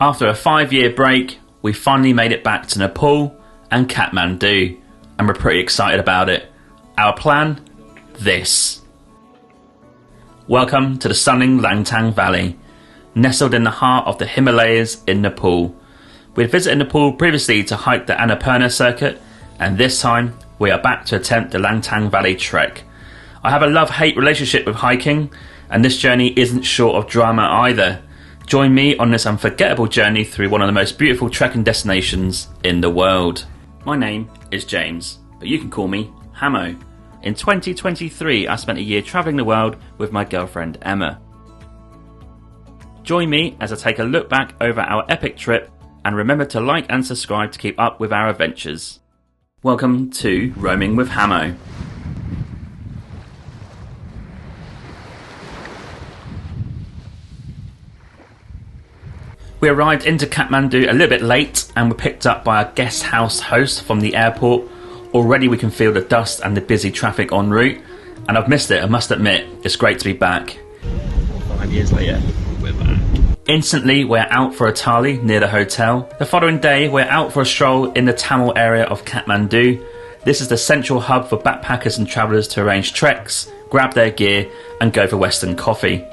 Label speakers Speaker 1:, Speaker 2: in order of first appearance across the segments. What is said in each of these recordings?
Speaker 1: After a 5-year break, we finally made it back to Nepal and Kathmandu, and we're pretty excited about it. Our plan? This. Welcome to the stunning Langtang Valley, nestled in the heart of the Himalayas in Nepal. We had visited Nepal previously to hike the Annapurna Circuit, and this time we are back to attempt the Langtang Valley trek. I have a love-hate relationship with hiking, and this journey isn't short of drama either. Join me on this unforgettable journey through one of the most beautiful trekking destinations in the world. My name is James, but you can call me Hammo. In 2023, I spent a year travelling the world with my girlfriend Emma. Join me as I take a look back over our epic trip, and remember to like and subscribe to keep up with our adventures. Welcome to Roaming with Hammo. We arrived into Kathmandu a little bit late and were picked up by a guest house host from the airport. Already we can feel the dust and the busy traffic en route, and I've missed it, I must admit. It's great to be back. 5 years later, we're back. Instantly, we're out for a thali near the hotel. The following day, we're out for a stroll in the Thamel area of Kathmandu. This is the central hub for backpackers and travellers to arrange treks, grab their gear, and go for Western coffee.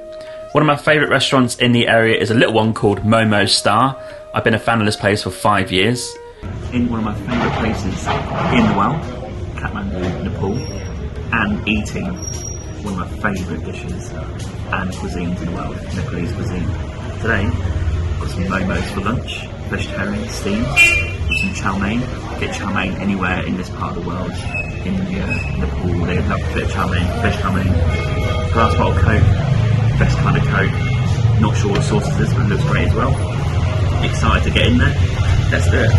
Speaker 1: One of my favourite restaurants in the area is a little one called Momo Star. I've been a fan of this place for 5 years. In one of my favourite places in the world, Kathmandu, Nepal, and eating one of my favourite dishes and cuisines in the world, Nepalese cuisine. Today, I've got some momos for lunch, vegetarian steamed, with some chow mein. Get chow mein anywhere in this part of the world. India, Nepal, they love a bit of chow mein, veg chow mein. Glass bottle Coke. Best kind of Coke. Not sure what the sauce is, but it looks great as well. Excited to get in there. Let's do it.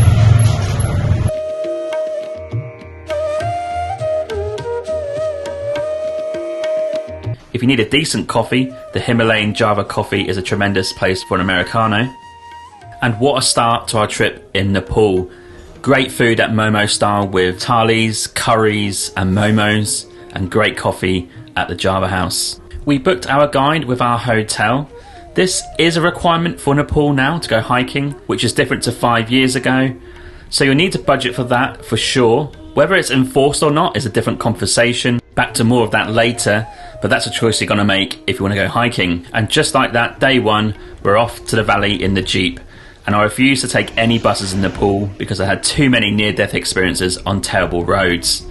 Speaker 1: If you need a decent coffee, the Himalayan Java coffee is a tremendous place for an Americano. And what a start to our trip in Nepal. Great food at Momo Style with thalis, curries and momos, and great coffee at the Java House. We booked our guide with our hotel. This is a requirement for Nepal now to go hiking, which is different to 5 years ago. So you'll need to budget for that for sure. Whether it's enforced or not is a different conversation. Back to more of that later, but that's a choice you're going to make if you want to go hiking. And just like that, day one, we're off to the valley in the Jeep. And I refused to take any buses in Nepal because I had too many near-death experiences on terrible roads.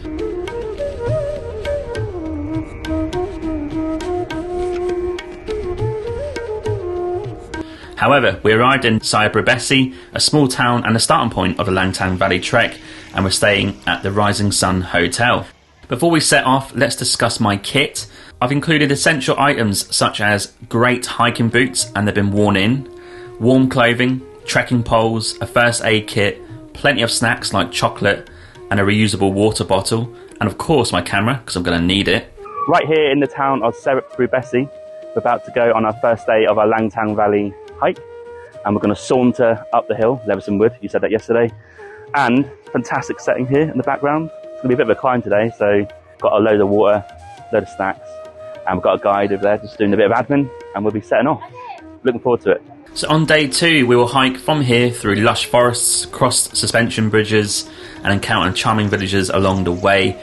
Speaker 1: However, we arrived in Syabrubesi, a small town and the starting point of the Langtang Valley trek, and we're staying at the Rising Sun Hotel. Before we set off, let's discuss my kit. I've included essential items such as great hiking boots, and they've been worn in, warm clothing, trekking poles, a first aid kit, plenty of snacks like chocolate, and a reusable water bottle, and of course my camera, because I'm going to need it. Right here in the town of Syabrubesi, we're about to go on our first day of our Langtang Valley hike, and we're going to saunter up the hill, Leverson Wood, you said that yesterday, and fantastic setting here in the background. It's going to be a bit of a climb today, so got a load of water, load of snacks, and we've got a guide over there just doing a bit of admin, and we'll be setting off. Looking forward to it. So on day 2 we will hike from here through lush forests, cross suspension bridges, and encounter charming villages along the way.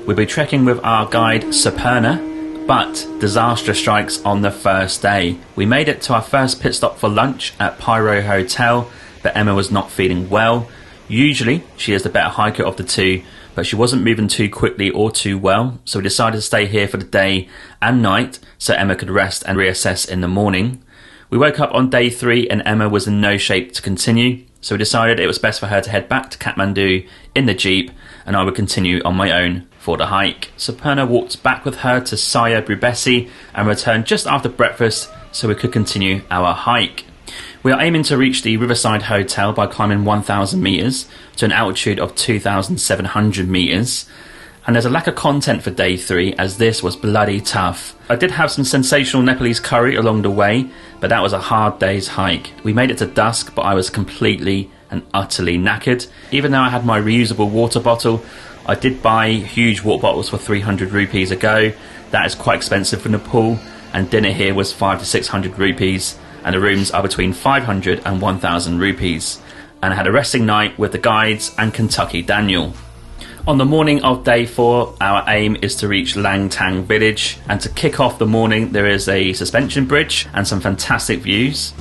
Speaker 1: We'll be trekking with our guide Annapurna, but disaster strikes on the first day. We made it to our first pit stop for lunch at Pairo Hotel, but Emma was not feeling well. Usually she is the better hiker of the two, but she wasn't moving too quickly or too well, so we decided to stay here for the day and night so Emma could rest and reassess in the morning. We woke up on day 3 and Emma was in no shape to continue, so we decided it was best for her to head back to Kathmandu in the jeep and I would continue on my own for the hike. Annapurna walked back with her to Syabrubesi and returned just after breakfast so we could continue our hike. We are aiming to reach the Riverside Hotel by climbing 1,000 metres to an altitude of 2,700 metres. And there's a lack of content for day 3 as this was bloody tough. I did have some sensational Nepalese curry along the way, but that was a hard day's hike. We made it to dusk, but I was completely and utterly knackered. Even though I had my reusable water bottle, I did buy huge water bottles for 300 rupees a go. That is quite expensive for Nepal, and dinner here was 500 to 600 rupees. And the rooms are between 500 and 1,000 rupees. And I had a resting night with the guides and Kentucky Daniel. On the morning of day 4, our aim is to reach Langtang Village, and to kick off the morning there is a suspension bridge and some fantastic views.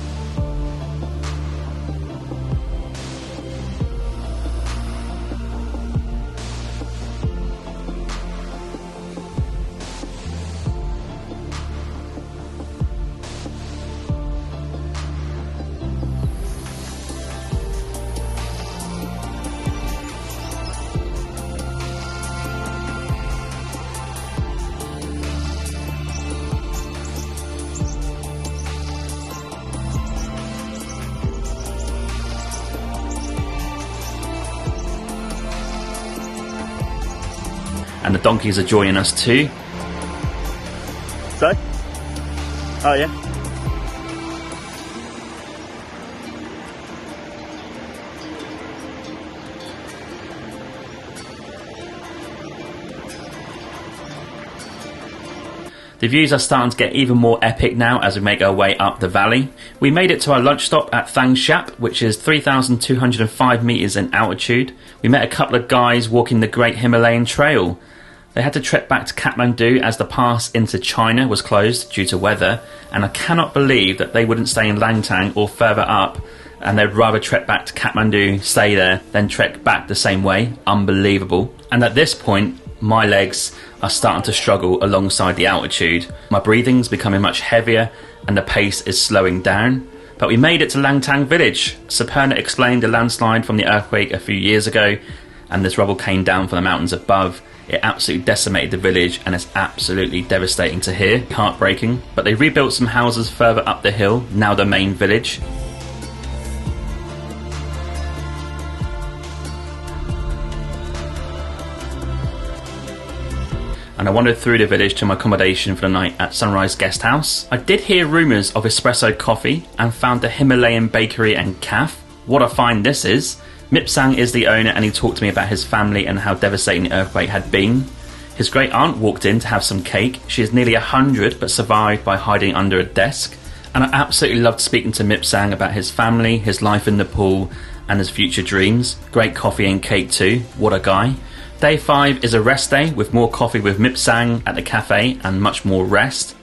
Speaker 1: And the donkeys are joining us too. So? Oh yeah. The views are starting to get even more epic now as we make our way up the valley. We made it to our lunch stop at Thang Shap, which is 3,205 metres in altitude. We met a couple of guys walking the Great Himalayan Trail. They had to trek back to Kathmandu as the pass into China was closed due to weather, and I cannot believe that they wouldn't stay in Langtang or further up, and they'd rather trek back to Kathmandu, stay there, than trek back the same way. Unbelievable. And at this point, my legs are starting to struggle alongside the altitude. My breathing's becoming much heavier and the pace is slowing down. But we made it to Langtang Village. Annapurna explained the landslide from the earthquake a few years ago, and this rubble came down from the mountains above. It absolutely decimated the village and it's absolutely devastating to hear. Heartbreaking. But they rebuilt some houses further up the hill, now the main village. And I wandered through the village to my accommodation for the night at Sunrise Guest House. I did hear rumours of espresso coffee and found the Himalayan bakery and cafe. What a find this is. Mipsang is the owner and he talked to me about his family and how devastating the earthquake had been. His great aunt walked in to have some cake. She is nearly 100 but survived by hiding under a desk. And I absolutely loved speaking to Mipsang about his family, his life in Nepal and his future dreams. Great coffee and cake too. What a guy. Day 5 is a rest day with more coffee with Mipsang at the cafe and much more rest.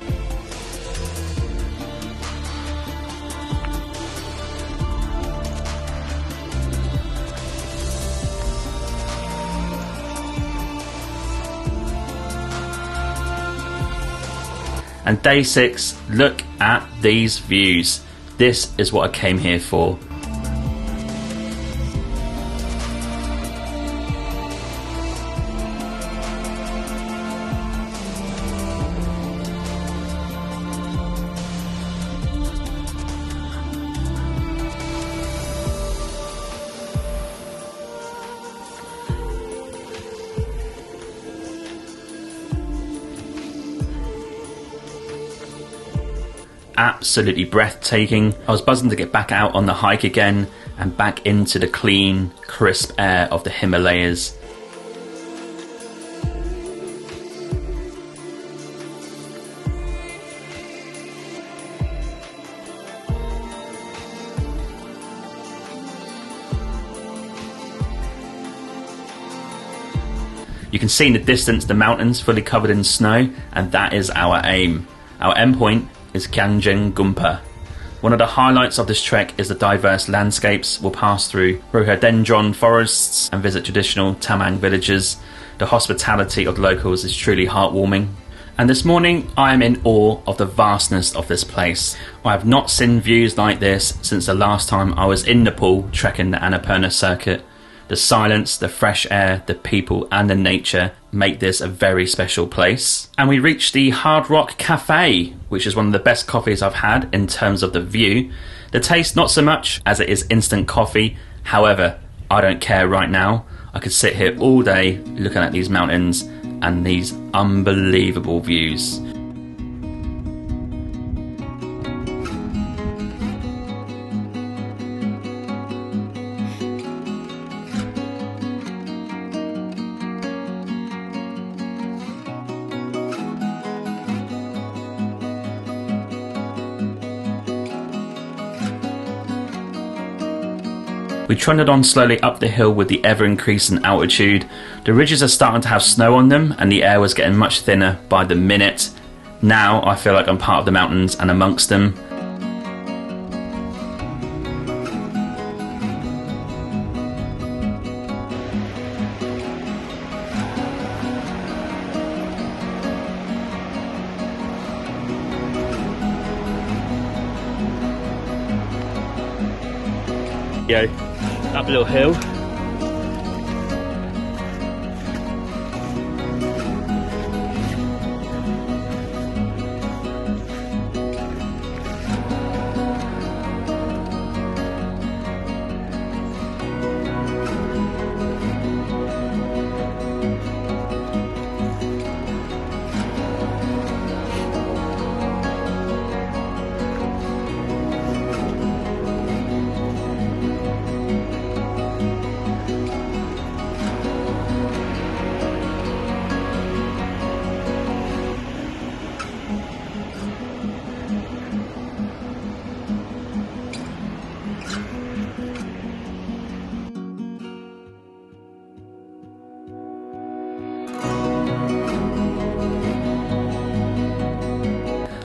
Speaker 1: And day 6, look at these views. This is what I came here for. Absolutely breathtaking. I was buzzing to get back out on the hike again and back into the clean, crisp air of the Himalayas. You can see in the distance the mountains fully covered in snow, and that is our aim. Our endpoint is Kyanjin Gompa. One of the highlights of this trek is the diverse landscapes. We'll pass through rhododendron forests and visit traditional Tamang villages. The hospitality of the locals is truly heartwarming. And this morning I am in awe of the vastness of this place. I have not seen views like this since the last time I was in Nepal trekking the Annapurna Circuit. The silence, the fresh air, the people and the nature make this a very special place. And we reached the Hard Rock Cafe, which is one of the best coffees I've had in terms of the view. The taste not so much, as it is instant coffee. However, I don't care right now. I could sit here all day looking at these mountains and these unbelievable views. We trundled on slowly up the hill with the ever-increasing altitude. The ridges are starting to have snow on them and the air was getting much thinner by the minute. Now I feel like I'm part of the mountains and amongst them. Up a little hill.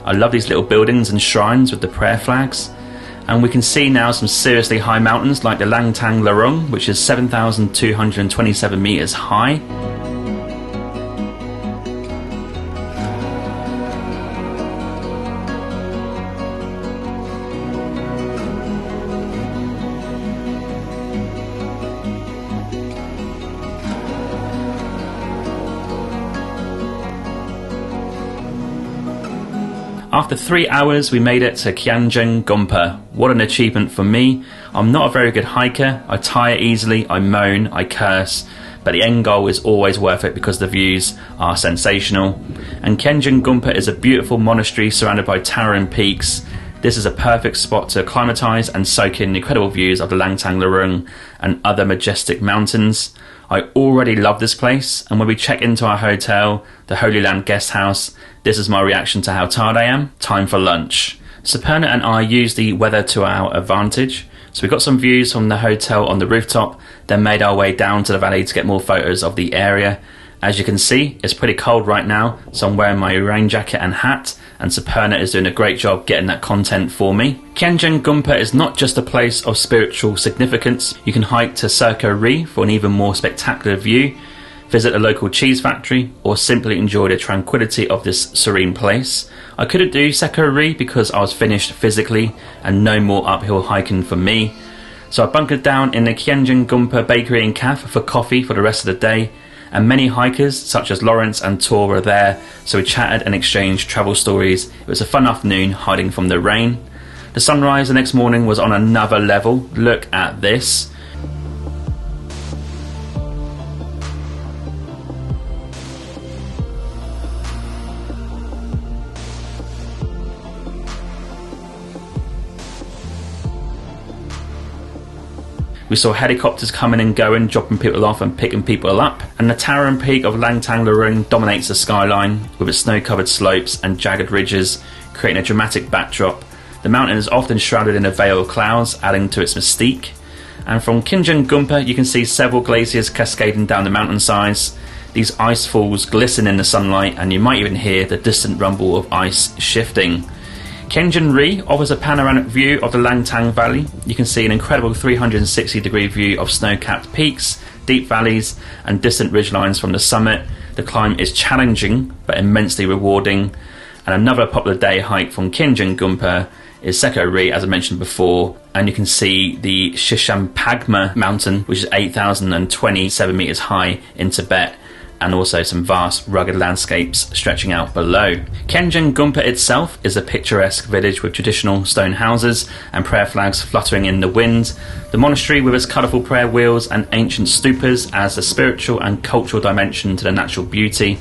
Speaker 1: I love these little buildings and shrines with the prayer flags. And we can see now some seriously high mountains like the Langtang Lirung, which is 7,227 meters high. After 3 hours we made it to Kyanjin Gompa. What an achievement for me. I'm not a very good hiker, I tire easily, I moan, I curse, but the end goal is always worth it because the views are sensational. And Kyanjin Gompa is a beautiful monastery surrounded by towering peaks. This is a perfect spot to acclimatise and soak in the incredible views of the Langtang Lirung and other majestic mountains. I already love this place, and when we check into our hotel, the Holy Land guest house, this is my reaction to how tired I am. Time for lunch. Suparna and I used the weather to our advantage, so we got some views from the hotel on the rooftop, then made our way down to the valley to get more photos of the area. As you can see, it's pretty cold right now, so I'm wearing my rain jacket and hat, and Suparna is doing a great job getting that content for me. Kyanjin Gompa is not just a place of spiritual significance. You can hike to Circa Ri for an even more spectacular view, visit a local cheese factory, or simply enjoy the tranquility of this serene place. I couldn't do Circa Ri because I was finished physically and no more uphill hiking for me. So I bunkered down in the Kyanjin Gompa bakery and cafe for coffee for the rest of the day, and many hikers such as Lawrence and Tor were there, so we chatted and exchanged travel stories. It was a fun afternoon hiding from the rain. The sunrise the next morning was on another level. Look at this. We saw helicopters coming and going, dropping people off and picking people up. And the towering peak of Langtang Lirung dominates the skyline with its snow-covered slopes and jagged ridges, creating a dramatic backdrop. The mountain is often shrouded in a veil of clouds, adding to its mystique. And from Kyanjin Gompa, you can see several glaciers cascading down the mountainsides. These ice falls glisten in the sunlight, and you might even hear the distant rumble of ice shifting. Kyanjin offers a panoramic view of the Langtang Valley. You can see an incredible 360-degree view of snow-capped peaks, deep valleys and distant ridgelines from the summit. The climb is challenging but immensely rewarding. And another popular day hike from Kyanjin Gompa is Sekori, as I mentioned before, and you can see the Shishampagma mountain, which is 8,027 metres high in Tibet, and also some vast rugged landscapes stretching out below. Kyanjin Gompa itself is a picturesque village with traditional stone houses and prayer flags fluttering in the wind. The monastery with its colourful prayer wheels and ancient stupas adds a spiritual and cultural dimension to the natural beauty.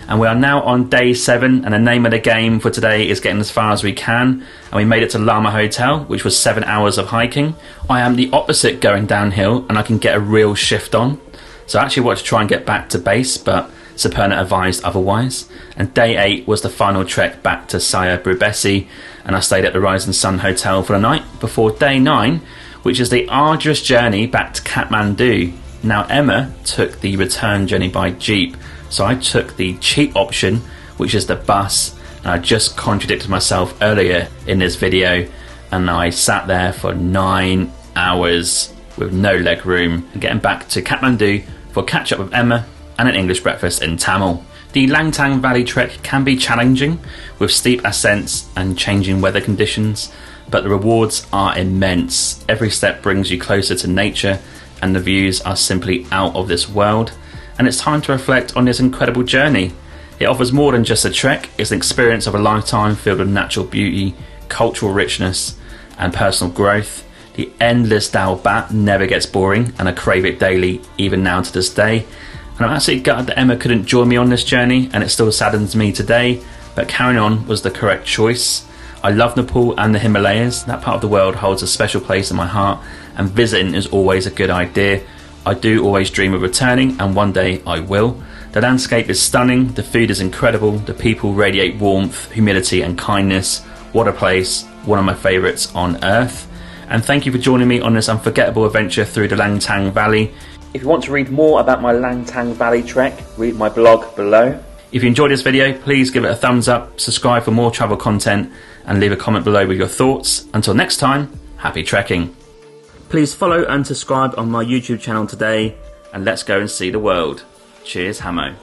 Speaker 1: And we are now on day 7, and the name of the game for today is getting as far as we can, and we made it to Lama Hotel, which was 7 hours of hiking. I am the opposite going downhill, and I can get a real shift on. So I actually wanted to try and get back to base, but Annapurna advised otherwise. And day 8 was the final trek back to Syabrubesi, and I stayed at the Rising Sun Hotel for the night before day 9, which is the arduous journey back to Kathmandu. Now Emma took the return journey by jeep, so I took the cheap option, which is the bus, and I just contradicted myself earlier in this video, and I sat there for 9 hours with no leg room, and getting back to Kathmandu for a catch up with Emma and an English breakfast in Thamel. The Langtang Valley trek can be challenging with steep ascents and changing weather conditions, but the rewards are immense. Every step brings you closer to nature, and the views are simply out of this world. And it's time to reflect on this incredible journey. It offers more than just a trek, it's an experience of a lifetime filled with natural beauty, cultural richness and personal growth. The endless Dal Bhat never gets boring, and I crave it daily, even now to this day. And I'm absolutely gutted that Emma couldn't join me on this journey, and it still saddens me today, but carrying on was the correct choice. I love Nepal and the Himalayas. That part of the world holds a special place in my heart, and visiting is always a good idea. I do always dream of returning, and one day I will. The landscape is stunning, the food is incredible, the people radiate warmth, humility and kindness. What a place, one of my favourites on earth. And thank you for joining me on this unforgettable adventure through the Langtang Valley. If you want to read more about my Langtang Valley trek, read my blog below. If you enjoyed this video, please give it a thumbs up, subscribe for more travel content, and leave a comment below with your thoughts. Until next time, happy trekking. Please follow and subscribe on my YouTube channel today, and let's go and see the world. Cheers, Hammo.